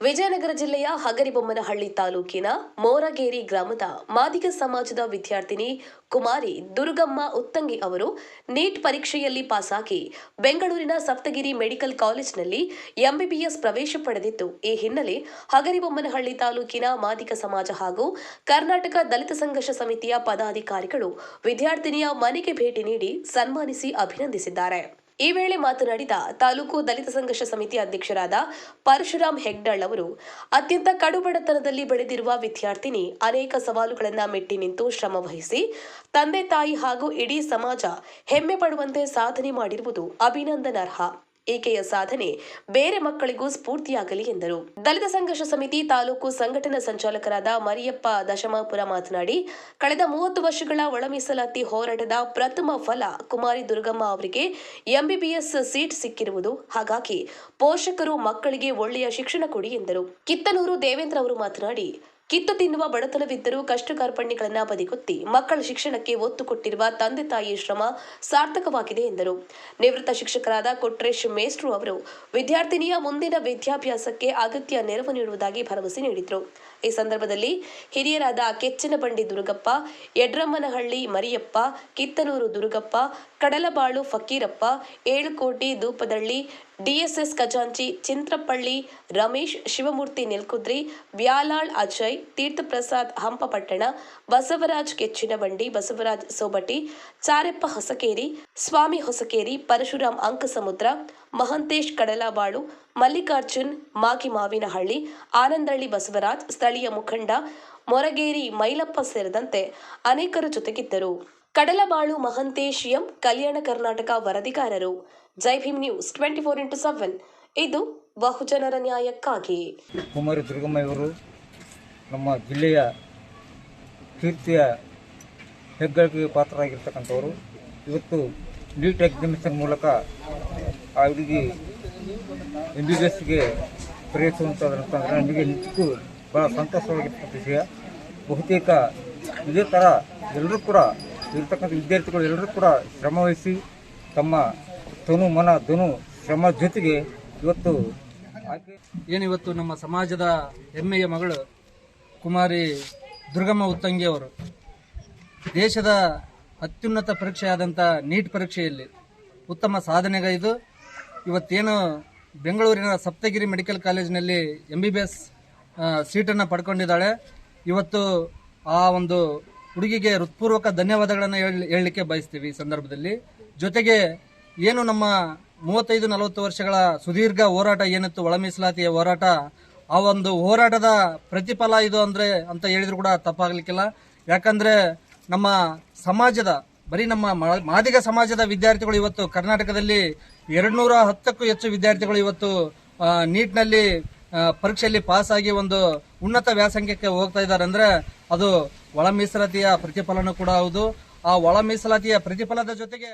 ವಿಜಯನಗರ ಜಿಲ್ಲೆಯ ಹಗರಿಬೊಮ್ಮನಹಳ್ಳಿ ತಾಲೂಕಿನ ಮೋರಗೇರಿ ಗ್ರಾಮದ ಮಾದಿಗ ಸಮಾಜದ ವಿದ್ಯಾರ್ಥಿನಿ ಕುಮಾರಿ ದುರ್ಗಮ್ಮ ಉತ್ತಂಗಿ ಅವರು ನೀಟ್ ಪರೀಕ್ಷೆಯಲ್ಲಿ ಪಾಸಾಗಿ ಬೆಂಗಳೂರಿನ ಸಪ್ತಗಿರಿ ಮೆಡಿಕಲ್ ಕಾಲೇಜಿನಲ್ಲಿ ಎಂಬಿಬಿಎಸ್ ಪ್ರವೇಶ ಪಡೆದಿದ್ದು, ಈ ಹಿನ್ನೆಲೆ ಹಗರಿಬೊಮ್ಮನಹಳ್ಳಿ ತಾಲೂಕಿನ ಮಾದಿಗ ಸಮಾಜ ಹಾಗೂ ಕರ್ನಾಟಕ ದಲಿತ ಸಂಘರ್ಷ ಸಮಿತಿಯ ಪದಾಧಿಕಾರಿಗಳು ವಿದ್ಯಾರ್ಥಿನಿಯ ಮನೆಗೆ ಭೇಟಿ ನೀಡಿ ಸನ್ಮಾನಿಸಿ ಅಭಿನಂದಿಸಿದ್ದಾರೆ. ಈ ವೇಳೆ ಮಾತನಾಡಿದ ತಾಲೂಕು ದಲಿತ ಸಂಘರ್ಷ ಸಮಿತಿ ಅಧ್ಯಕ್ಷರಾದ ಪರಶುರಾಮ್ ಹೆಗ್ಡಾಳ್ ಅವರು, ಅತ್ಯಂತ ಕಡುಬಡತನದಲ್ಲಿ ಬೆಳೆದಿರುವ ವಿದ್ಯಾರ್ಥಿನಿ ಅನೇಕ ಸವಾಲುಗಳನ್ನು ಮೆಟ್ಟಿ ನಿಂತು ಶ್ರಮವಹಿಸಿ ತಂದೆ ತಾಯಿ ಹಾಗೂ ಇಡೀ ಸಮಾಜ ಹೆಮ್ಮೆ ಪಡುವಂತೆ ಸಾಧನೆ ಮಾಡಿರುವುದು ಅಭಿನಂದನಾರ್ಹ. ಈಕೆಯ ಸಾಧನೆ ಬೇರೆ ಮಕ್ಕಳಿಗೂ ಸ್ಫೂರ್ತಿಯಾಗಲಿ ಎಂದರು. ದಲಿತ ಸಂಘರ್ಷ ಸಮಿತಿ ತಾಲೂಕು ಸಂಘಟನಾ ಸಂಚಾಲಕರಾದ ಮರಿಯಪ್ಪ ದಶಮಾಪುರ ಮಾತನಾಡಿ, ಕಳೆದ 30 ವರ್ಷಗಳ ಒಳ ಮೀಸಲಾತಿ ಹೋರಾಟದ ಪ್ರಥಮ ಫಲ ಕುಮಾರಿ ದುರ್ಗಮ್ಮ ಅವರಿಗೆ ಎಂಬಿಬಿಎಸ್ ಸೀಟ್ ಸಿಕ್ಕಿರುವುದು. ಹಾಗಾಗಿ ಪೋಷಕರು ಮಕ್ಕಳಿಗೆ ಒಳ್ಳೆಯ ಶಿಕ್ಷಣ ಕೊಡಿ ಎಂದರು. ಕಿತ್ತನೂರು ದೇವೇಂದ್ರ ಅವರು ಮಾತನಾಡಿ, ಕಿತ್ತು ತಿನ್ನುವ ಬಡತನವಿದ್ದರೂ ಕಷ್ಟ ಕಾರ್ಪಣ್ಯಗಳನ್ನು ಬದಿಗೊತ್ತಿ ಮಕ್ಕಳ ಶಿಕ್ಷಣಕ್ಕೆ ಒತ್ತು ಕೊಟ್ಟಿರುವ ತಂದೆ ತಾಯಿಯ ಶ್ರಮ ಸಾರ್ಥಕವಾಗಿದೆ ಎಂದರು. ನಿವೃತ್ತ ಶಿಕ್ಷಕರಾದ ಕೊಟ್ರೇಶ್ ಮೇಸ್ಟ್ರು ಅವರು ವಿದ್ಯಾರ್ಥಿನಿಯ ಮುಂದಿನ ವಿದ್ಯಾಭ್ಯಾಸಕ್ಕೆ ಅಗತ್ಯ ನೆರವು ನೀಡುವುದಾಗಿ ಭರವಸೆ ನೀಡಿದರು. ಈ ಸಂದರ್ಭದಲ್ಲಿ ಹಿರಿಯರಾದ ಕೆಚ್ಚನಬಂಡಿ ದುರ್ಗಪ್ಪ, ಯಡ್ರಮ್ಮನಹಳ್ಳಿ ಮರಿಯಪ್ಪ, ಕಿತ್ತನೂರು ದುರ್ಗಪ್ಪ, ಕಡಲಬಾಳು ಫಕೀರಪ್ಪ, ಏಳುಕೋಟಿ ದೂಪದಳ್ಳಿ, ಡಿಎಸ್ಎಸ್ ಖಜಾಂಚಿ ಚಿಂತ್ರಪಳ್ಳಿ ರಮೇಶ್, ಶಿವಮೂರ್ತಿ ನೆಲ್ಕುದ್ರಿ, ವ್ಯಾಲಾಳ್ ಅಜಯ್, ತೀರ್ಥಪ್ರಸಾದ್ ಹಂಪಪಟ್ಟಣ, ಬಸವರಾಜ್ ಕೆಚ್ಚಿನಬಂಡಿ, ಬಸವರಾಜ್ ಸೋಬಟಿ, ಚಾರೆಪ್ಪ ಹೊಸಕೇರಿ, ಸ್ವಾಮಿ ಹೊಸಕೇರಿ, ಪರಶುರಾಮ್ ಅಂಕಸಮುದ್ರ, ಮಹಂತೇಶ್ ಕಡಲಬಾಳು, ಮಲ್ಲಿಕಾರ್ಜುನ್ ಮಾಗಿಮಾವಿನಹಳ್ಳಿ, ಆನಂದಹಳ್ಳಿ ಬಸವರಾಜ್, ಸ್ಥಳೀಯ ಮುಖಂಡ ಮೊರಗೇರಿ ಮೈಲಪ್ಪ ಸೇರಿದಂತೆ ಅನೇಕರು ಜೊತೆಗಿದ್ದರು. ಕಡಲಬಾಳು ಮಹಂತೇಶ್ ಎಂ, ಕಲ್ಯಾಣ ಕರ್ನಾಟಕ ವರದಿಗಾರರು. ಜೈ ಭೀಮ್ ನ್ಯೂಸ್ 24x7 ಇದು ಬಹುಜನರ ನ್ಯಾಯಕ್ಕಾಗಿ. ಕುಮಾರಿ ದುರ್ಗಮ್ಮ ಇವರು ನಮ್ಮ ಜಿಲ್ಲೆಯ ಕೀರ್ತಿಯ ಹೆಗ್ಗಳಿಕೆಗೆ ಪಾತ್ರರಾಗಿರ್ತಕ್ಕಂಥವರು. ಇವತ್ತು ನೀಟ್ ಎಕ್ಸಾಮಿನೇಷನ್ ಮೂಲಕ ಆ ಹುಡುಗಿ ಎಂಬಿಬಿಎಸ್ಗೆ ಪ್ರವೇಶಿಸುವಂಥದ್ದಂತಂದರೆ ನಮಗೆ ನಿಜಕ್ಕೂ ಭಾಳ ಸಂತೋಷವಾಗಿರ್ತಕ್ಕಂಥ ವಿಷಯ. ಬಹುತೇಕ ಇದೇ ಥರ ಎಲ್ಲರೂ ಕೂಡ ಇರ್ತಕ್ಕಂಥ ವಿದ್ಯಾರ್ಥಿಗಳು ಎಲ್ಲರೂ ಕೂಡ ಶ್ರಮವಹಿಸಿ ತಮ್ಮ ತನು ಮನ ಧನು ಶ್ರಮ ಜೊತೆಗೆ ಇವತ್ತು ನಮ್ಮ ಸಮಾಜದ ಹೆಮ್ಮೆಯ ಮಗಳು ಕುಮಾರಿ ದುರ್ಗಮ್ಮ ಉತ್ತಂಗಿ ಅವರು ದೇಶದ ಅತ್ಯುನ್ನತ ಪರೀಕ್ಷೆಯಾದಂಥ ನೀಟ್ ಪರೀಕ್ಷೆಯಲ್ಲಿ ಉತ್ತಮ ಸಾಧನೆಗೈದು ಇವತ್ತೇನು ಬೆಂಗಳೂರಿನ ಸಪ್ತಗಿರಿ ಮೆಡಿಕಲ್ ಕಾಲೇಜಿನಲ್ಲಿ ಎಂಬಿಬಿಎಸ್ ಸೀಟನ್ನು ಪಡ್ಕೊಂಡಿದ್ದಾಳೆ. ಇವತ್ತು ಆ ಒಂದು ಹುಡುಗಿಗೆ ಹೃತ್ಪೂರ್ವಕ ಧನ್ಯವಾದಗಳನ್ನು ಹೇಳಲಿಕ್ಕೆ ಬಯಸ್ತೀವಿ ಈ ಸಂದರ್ಭದಲ್ಲಿ. ಜೊತೆಗೆ ಏನು ನಮ್ಮ 35-40 ವರ್ಷಗಳ ಸುದೀರ್ಘ ಹೋರಾಟ ಏನಿತ್ತು, ಒಳ ಮೀಸಲಾತಿಯ ಹೋರಾಟ, ಆ ಒಂದು ಹೋರಾಟದ ಪ್ರತಿಫಲ ಇದು ಅಂತ ಹೇಳಿದ್ರು ಕೂಡ ತಪ್ಪಾಗಲಿಕ್ಕಿಲ್ಲ. ಯಾಕಂದ್ರೆ ನಮ್ಮ ಸಮಾಜದ ಬರೀ ನಮ್ಮ ಮಾದಿಗ ಸಮಾಜದ ವಿದ್ಯಾರ್ಥಿಗಳು ಇವತ್ತು ಕರ್ನಾಟಕದಲ್ಲಿ 210ಕ್ಕೂ ಹೆಚ್ಚು ವಿದ್ಯಾರ್ಥಿಗಳು ಇವತ್ತು ನೀಟ್ನಲ್ಲಿ ಪರೀಕ್ಷೆಯಲ್ಲಿ ಪಾಸ್ ಆಗಿ ಒಂದು ಉನ್ನತ ವ್ಯಾಸಂಗಕ್ಕೆ ಹೋಗ್ತಾ ಇದ್ದಾರೆ. ಅಂದ್ರೆ ಅದು ಒಳ ಮೀಸಲಾತಿಯ ಪ್ರತಿಫಲನೂ ಕೂಡ ಹೌದು. ಆ ಒಳ ಮೀಸಲಾತಿಯ ಪ್ರತಿಫಲದ ಜೊತೆಗೆ